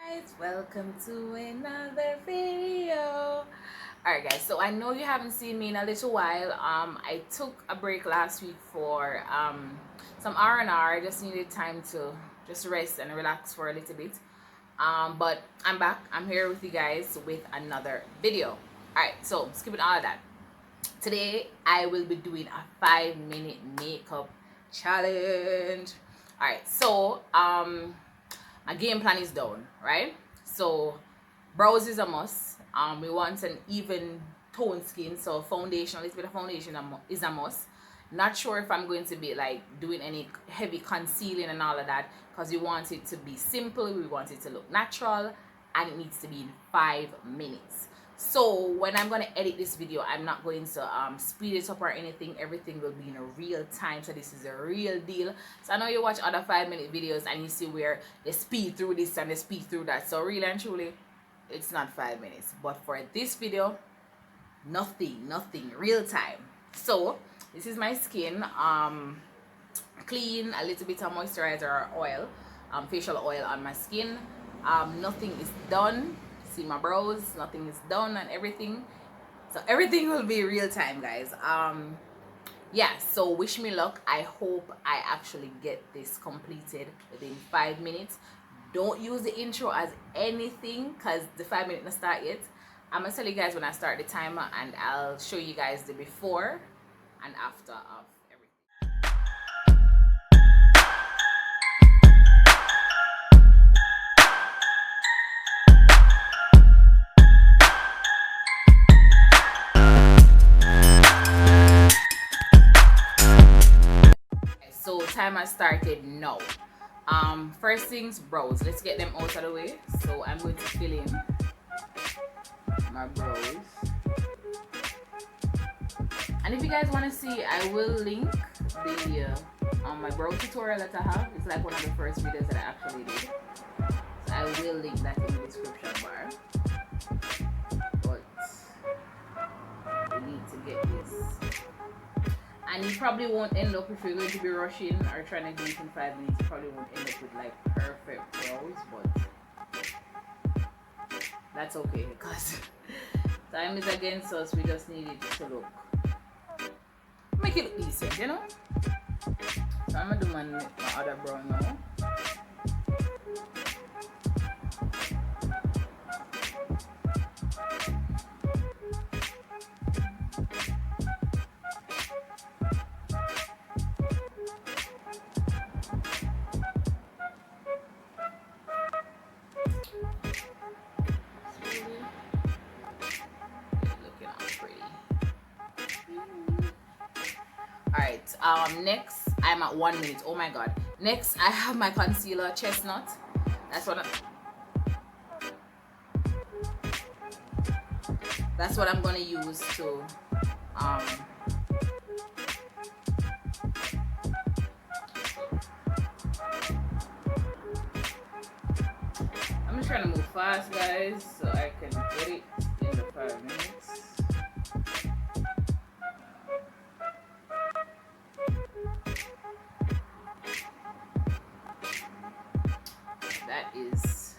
Guys, welcome to another video. Alright guys, so I know you haven't seen me in a little while. I took a break last week for some R&R. I just needed time to just rest and relax for a little bit. But I'm back. I'm here with you guys with another video. Alright, so skipping all of that. Today I will be doing a 5-minute makeup challenge. Alright, so my game plan is done, right? So brows is a must. We want an even tone skin, so foundation, a little bit of foundation is a must. Not sure if I'm going to be like doing any heavy concealing and all of that, because we want it to be simple, we want it to look natural, and it needs to be in 5 minutes. So when I'm going to edit this video, I'm not going to speed it up or anything. Everything will be in a real time, so this is a real deal. So I know you watch other 5-minute videos and you see where they speed through this and they speed through that. So really and truly, it's not 5 minutes. But for this video, nothing, real time. So this is my skin. Clean, a little bit of moisturizer or oil, facial oil on my skin. Nothing is done. See my brows, nothing is done and everything, so everything will be real time, guys. Yeah, so wish me luck. I hope I actually get this completed within 5 minutes. Don't use the intro as anything because the 5 minutes not start yet. I'm gonna tell you guys when I start the timer, and I'll show you guys the before and after of everything. So timer started now. First things, brows. Let's get them out of the way. So I'm going to fill in my brows. And if you guys want to see, I will link the my brow tutorial that I have. It's like one of the first videos that I actually did. So I will link that in the description bar. But we need to get this. And you probably won't end up, if you're going to be rushing or trying to do it in 5 minutes, you probably won't end up with like perfect brows, but that's okay because time is against us. We just need it to look, make it look decent, you know. So I'm gonna do my other brow now. Alright, next I'm at 1 minute. Oh my god. Next I have my concealer, Chestnut. That's what I'm gonna use to I'm just trying to move fast, guys, so I can get it in the 5 minutes. That is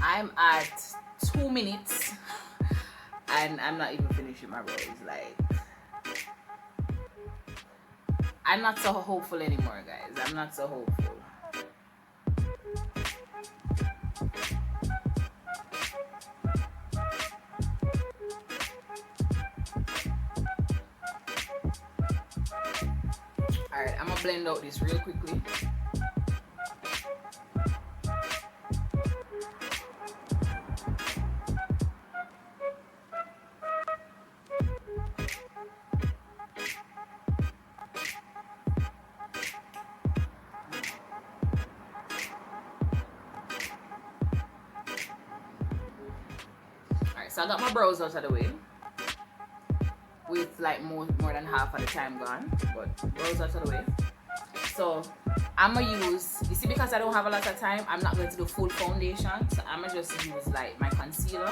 I'm at 2 minutes and I'm not even finishing my brows. Like, I'm not so hopeful anymore, guys. I'm not so hopeful. Alright, I'm gonna blend out this real quickly. so I got my brows out of the way with like more than half of the time gone, but brows out of the way. So I'm gonna use, you see, because I don't have a lot of time, I'm not going to do full foundation, so I'm gonna just use like my concealer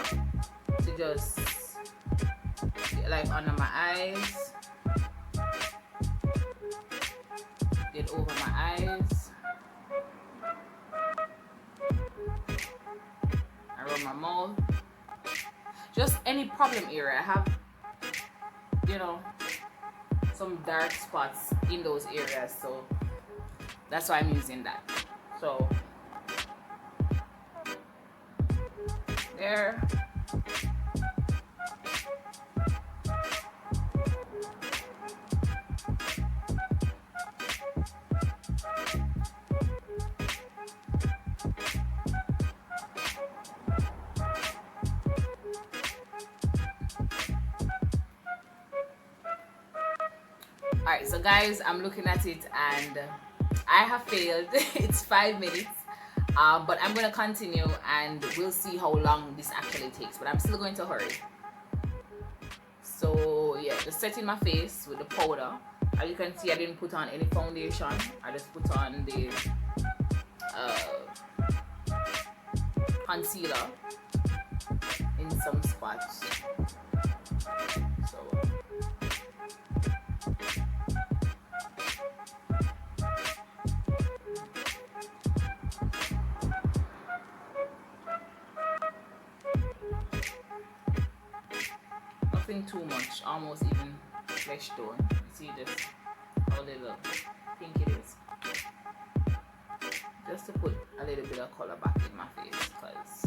to just get like under my eyes, get over my eyes, around my mouth, just any problem area. I have, you know, some dark spots in those areas, so that's why I'm using that. So there. Alright, so guys, I'm looking at it and I have failed. It's 5 minutes, but I'm going to continue and we'll see how long this actually takes, but I'm still going to hurry. So yeah, just setting my face with the powder. As you can see, I didn't put on any foundation. I just put on the concealer in some spots. So nothing too much, almost even flesh tone. You see just how little pink it is. Just to put a little bit of color back in my face, because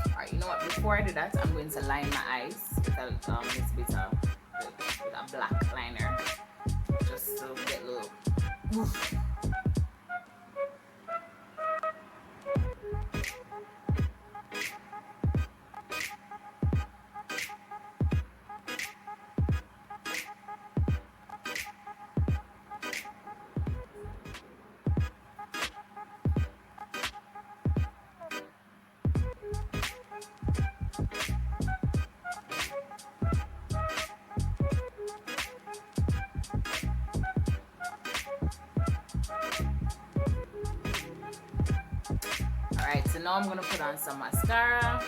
alright, you know what, before I do that, I'm going to line my eyes with a little bit of a black liner, just to get a little oof. Alright, so now I'm going to put on some mascara.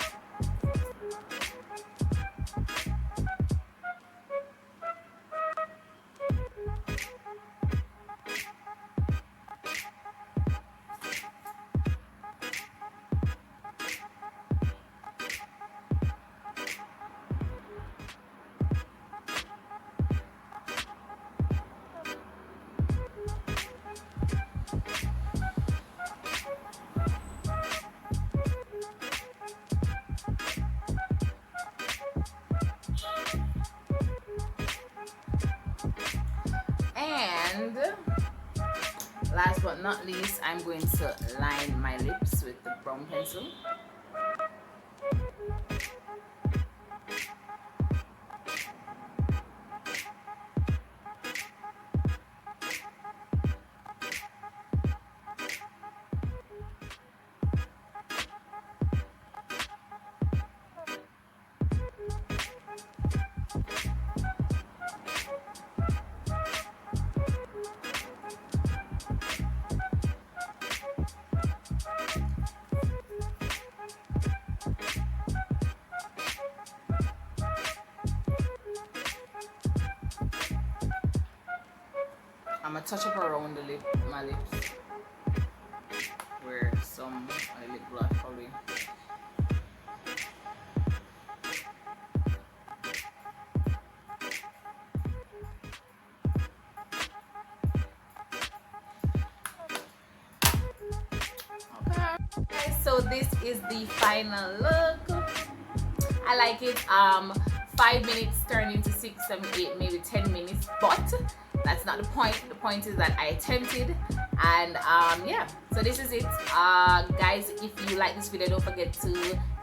And last but not least, I'm going to line my lips with the brown pencil. I'm gonna touch up around the lip, my lips, where some lip gloss probably. Okay, so this is the final look. I like it. 5 minutes turned into 6, 7, 8, maybe 10 minutes, but that's not the point. The point is that I attempted And yeah, so this is it. Guys, if you like this video, don't forget to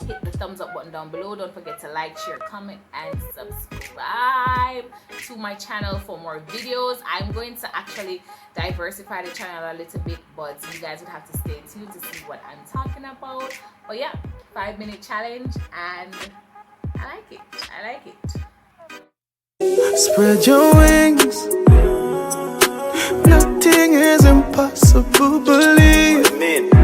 hit the thumbs up button down below. Don't forget to like, share, comment, and subscribe to my channel for more videos. I'm going to actually diversify the channel a little bit, but you guys would have to stay tuned to see what I'm talking about. But yeah, 5-minute challenge, and I like it. I like it. Spread your wings. Nothing is impossible, believe.